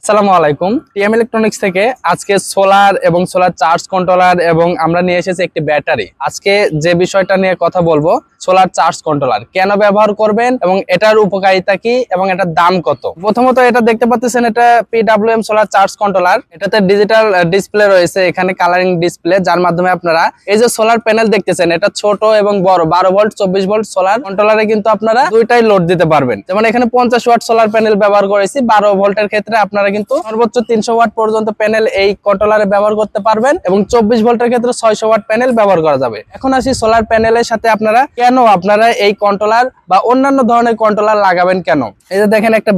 আসসালামু আলাইকুম। TM electronics থেকে আজকে সোলার এবং সোলার চার্জ কন্ট্রোলার এবং আমরা নিয়ে এসেছি একটি ব্যাটারি। আজকে যে বিষয়টা নিয়ে কথা বলবো, সোলার চার্জ কন্ট্রোলার কেন ব্যবহার করবেন এবং এটার উপকারিতা কি এবং এটার দাম কত। প্রথমত এটা দেখতে পাচ্ছেন, এটা পিডব্লিউএম সোলার চার্জ কন্ট্রোলার। এটাতে ডিজিটাল ডিসপ্লে রয়েছে, এখানে কালারিং ডিসপ্লে, যার মাধ্যমে আপনারা এই যে সোলার প্যানেল দেখতেছেন, এটা ছোট এবং বড় 12 ভোল্ট 24 ভোল্ট সোলার কন্ট্রোলারে কিন্তু আপনারা দুইটাই লোড দিতে পারবেন। যেমন এখানে 50 ওয়াট সোলার প্যানেল ব্যবহার করেছি, 12 ভোল্টের ক্ষেত্রে আপনারা কিন্তু সর্বোচ্চ 300 ওয়াট পর্যন্ত প্যানেল এই কন্ট্রোলারে ব্যবহার করতে পারবেন এবং 24 ভোল্টের ক্ষেত্রে 600 ওয়াট প্যানেল ব্যবহার করা যাবে। এখন আসি সোলার প্যানেলের সাথে আপনারা কেন এই কন্ট্রোলার বা অন্যান্য ধরনের কন্ট্রোলার লাগাবেন কেন। এই যে দেখেন, একটা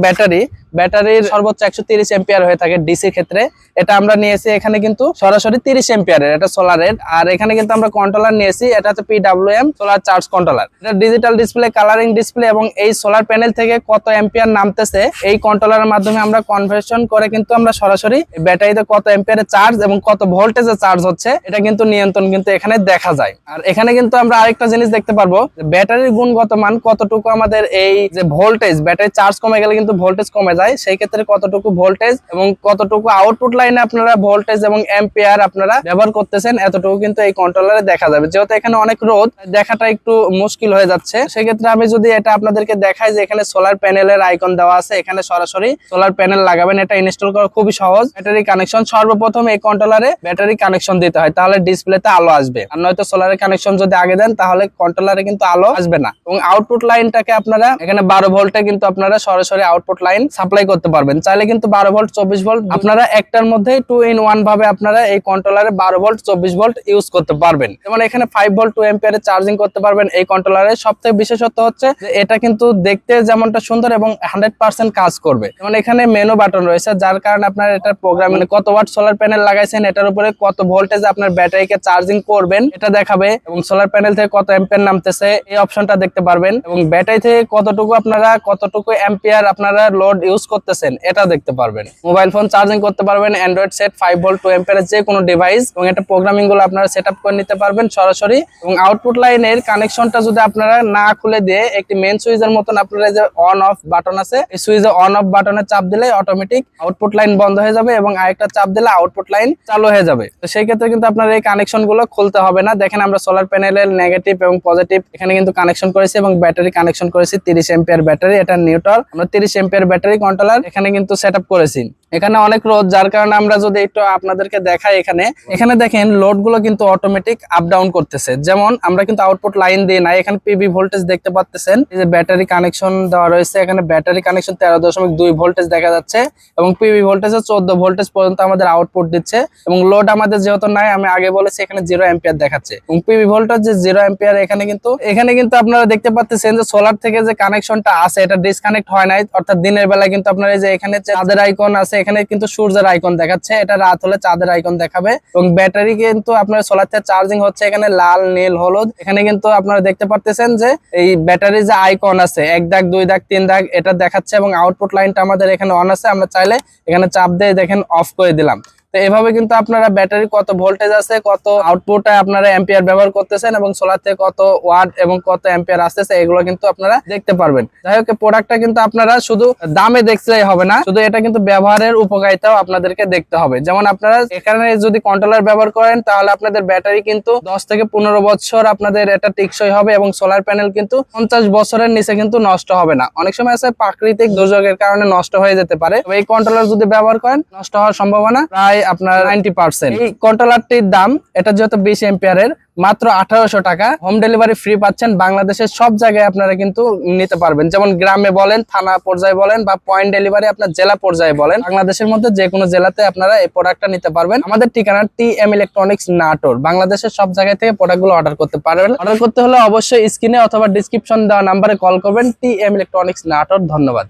ব্যাটারির সর্বোচ্চ 130 এম্পিয়ার হয়ে থাকে ডিসি ক্ষেত্রে। এটা আমরা নিয়েছি এখানে কিন্তু সরাসরি 30 এম্পিয়ারের, এটা সোলারের। আর এখানে কিন্তু আমরা কন্ট্রোলার নিয়েছি, এটা হচ্ছে পিডব্লিউএম সোলার চার্জ কন্ট্রোলার। এটা ডিজিটাল ডিসপ্লে, কালারিং ডিসপ্লে এবং এই সোলার প্যানেল থেকে কত এম্পিয়ার নামতেছে এই কন্ট্রোলারের মাধ্যমে আমরা কনভার্সন করে কিন্তু আমরা সরাসরি ব্যাটারিতে কত এম্পিয়ারের চার্জ এবং কত ভোল্টেজে চার্জ হচ্ছে এটা কিন্তু নিয়ন্ত্রণ কিন্তু এখানে দেখা যায়। আর এখানে কিন্তু আমরা আরেকটা জিনিস দেখতে পারবো, ব্যাটারির গুণগত মান কতটুকু, আমাদের এই যে ভোল্টেজ, ব্যাটারি চার্জ কমে গেলে কিন্তু ভোল্টেজ কমে যায়, সেই ক্ষেত্রে কতটুকু ভোল্টেজ এবং কতটুকু আউটপুট লাইনে আপনারা ভোল্টেজ এবং এম্পিয়ার আপনারা ব্যবহার করতেছেন, এতটুকু কিন্তু এই কন্ট্রোলারে দেখা যাবে। যেহেতু এখানে অনেক রোদ, দেখাটা একটু মুশকিল হয়ে যাচ্ছে, সেক্ষেত্রে আমি যদি এটা আপনাদেরকে দেখাই যে এখানে সোলার প্যানেলের আইকন দেওয়া আছে, এখানে সরাসরি সোলার প্যানেল লাগাবেন। এটা ইনস্টল করা খুবই সহজ। ব্যাটারি কানেকশন, সর্বপ্রথম এই কন্ট্রোলারে ব্যাটারি কানেকশন দিতে হয়, তাহলে ডিসপ্লেতে আলো আসবে। আর নয়তো সোলারের কানেকশন যদি আগে দেন তাহলে কন্ট্রোলারে কিন্তু আলো আসবে না। এবং আউটপুট লাইনটাকে আপনারা এখানে 12 ভোল্টে কিন্তু আপনারা সরাসরি আউটপুট লাইন সাপ্লাই করতে পারবেন। চাইলে কিন্তু 12 ভোল্ট 24 ভোল্ট আপনারা একটার মধ্যে 2 in 1 ভাবে আপনারা এই কন্ট্রোলারে 12 ভোল্ট 24 ভোল্ট ইউজ করতে পারবেন। যেমন এখানে 5 ভোল্ট 2 এম্পিয়ারে চার্জিং করতে পারবেন এই কন্ট্রোলারে। সবথেকে বিশেষত্ব হচ্ছে যে এটা কিন্তু দেখতে যেমনটা সুন্দর এবং 100% কাজ করবে। যেমন এখানে মেনু বাটন রয়েছে, যার কারণে আপনার এটা প্রোগ্রামিং কত ওয়াট সোলার প্যানেল লাগাইছেন, এটার উপরে কত ভোল্টেজ আপনার ব্যাটারিকে চার্জিং করবেন এটা দেখাবে, এবং সোলার প্যানেল থেকে কত এম্পিয়ার নামতেছে এই অপশনটা দেখতে পারবেন, এবং ব্যাটারি থেকে কতটুকু এম্পিয়ার আপনারা লোড ইউজ করতেছেন এটা দেখতে পারবেন। মোবাইল ফোন চার্জিং করতে পারবেন, অ্যান্ড্রয়েড সেট 5 ভোল্ট 2 এম্পিয়ারের যে কোনো ডিভাইস, এবং এটা প্রোগ্রামিং গুলো আপনারা সেটআপ করে নিতে পারবেন সরাসরি। এবং আউটপুট লাইনের কানেকশনটা যদি আপনারা না খুলে দিয়ে একটি মেইন সুইচের মতন আপনারা যে অন অফ বাটন আছে, এই সুইচে অন অফ বাটনে চাপ দিলে অটোমেটিক আউটপুট লাইন বন্ধ হয়ে যাবে এবং আরেকটা চাপ দিলে আউটপুট লাইন চালু হয়ে যাবে। তো সেই ক্ষেত্রে কিন্তু আপনার এই কানেকশন গুলো খুলতে হবে না। দেখেন, আমরা সোলার প্যানেলের নেগেটিভ এবং পজিটিভ এখানে কিন্তু কানেকশন করেছি এবং ব্যাটারি কানেকশন করেছি 30 এম্পিয়ার ব্যাটারি। এটা নিউট্রাল, আমরা 30 এম্পিয়ার ব্যাটারি কন্ট্রোলার এখানে কিন্তু সেটআপ করেছি। এখানে অনেক রোদ, যার কারণে আমরা যদি একটু আপনাদেরকে দেখাই, এখানে দেখেন লোড গুলো কিন্তু অটোমেটিক আপ ডাউন করতেছে। যেমন আমরা কিন্তু আউটপুট লাইন দিয়ে নাই, এখানে পিবি ভোল্টেজ দেখতে পাচ্ছেন, এই যে ব্যাটারি কানেকশন দেওয়া রয়েছে, এখানে ব্যাটারি কানেকশন 13.2 ভোল্টেজ দেখা যাচ্ছে এবং পিবি ভোল্টেজে 14 ভোল্টেজ পর্যন্ত আমাদের আউটপুট দিচ্ছে। এবং লোড আমাদের যেহেতু নাই, আমি আগে বলেছি এখানে 0 এম্পিয়ার দেখাচ্ছে এবং পিবি ভোল্টেজ যে 0 এম্পিয়ার। এখানে কিন্তু আপনারা দেখতে পাচ্ছেন যে সোলার থেকে যে কানেকশনটা আছে এটা ডিসকানেক্ট হয় নাই, অর্থাৎ দিনের বেলা কিন্তু আপনারা এই যে এখানে চাঁদের আইকন আছে, এখানে কিন্তু সূর্যের আইকন দেখাচ্ছে, এটা রাত হলে চাঁদের আইকন দেখাবে। এবং ব্যাটারি কিন্তু আপনার সোলার থেকে চার্জিং হচ্ছে, এখানে লাল নীল হলুদ, এখানে কিন্তু আপনারা দেখতে পাচ্ছেন যে এই ব্যাটারি যে আইকন আছে 1 দাগ 2 দাগ 3 দাগ এটা দেখাচ্ছে। এবং আউটপুট লাইনটা আমাদের এখানে অন আছে, আমরা চাইলে এখানে চাপ দিয়ে দেখেন অফ করে দিলাম। তো এভাবে কিন্তু আপনারা ব্যাটারি কত ভোল্টেজ আছে, কত আউটপুটে আপনারা এম্পিয়ার ব্যবহার করতেছেন এবং সোলার থেকে কত ওয়াট এবং কত এম্পিয়ার আসতেছে এগুলো কিন্তু আপনারা দেখতে পারবেন। যাই হোক, প্রোডাক্টটা কিন্তু আপনারা শুধু দামে দেখলেই হবে না, শুধু এটা কিন্তু ব্যবহারের উপকারিতাও আপনাদেরকে দেখতে হবে। যেমন আপনারা এখানে যদি কন্ট্রোলার ব্যবহার করেন তাহলে আপনাদের ব্যাটারি কিন্তু 10 থেকে 15 বছর আপনাদের এটা টেকসই হবে এবং সোলার প্যানেল কিন্তু 50 বছরের নিচে কিন্তু নষ্ট হবে না। অনেক সময় আছে প্রাকৃতিক দুর্যোগের কারণে নষ্ট হয়ে যেতে পারে, এই কন্ট্রোলার যদি ব্যবহার করেন নষ্ট হওয়ার সম্ভাবনা প্রায় আপনার 90%। এই কন্ট্রোলারটির দাম, এটা যেহেতু 20 এম্পিয়ারের, মাত্র 1800 টাকা। হোম ডেলিভারি ফ্রি পাচ্ছেন, বাংলাদেশের সব জায়গায় আপনারা কিন্তু নিতে পারবেন। যেমন গ্রামে বলেন, থানা পর্যায়ে বলেন, বা পয়েন্ট ডেলিভারি আপনার জেলা পর্যায়ে বলেন, বাংলাদেশের মধ্যে যে কোনো জেলাতে আপনারা এই প্রোডাক্টটা নিতে পারবেন। আমাদের ঠিকানা টিএম ইলেকট্রনিক্স নাটোর। বাংলাদেশের সব জায়গা থেকে প্রোডাক্টগুলো অর্ডার করতে পারবেন। অর্ডার করতে হলে অবশ্যই স্ক্রিনে অথবা ডিসক্রিপশন দেওয়া নাম্বারে কল করবেন। TM electronics Natore. ধন্যবাদ।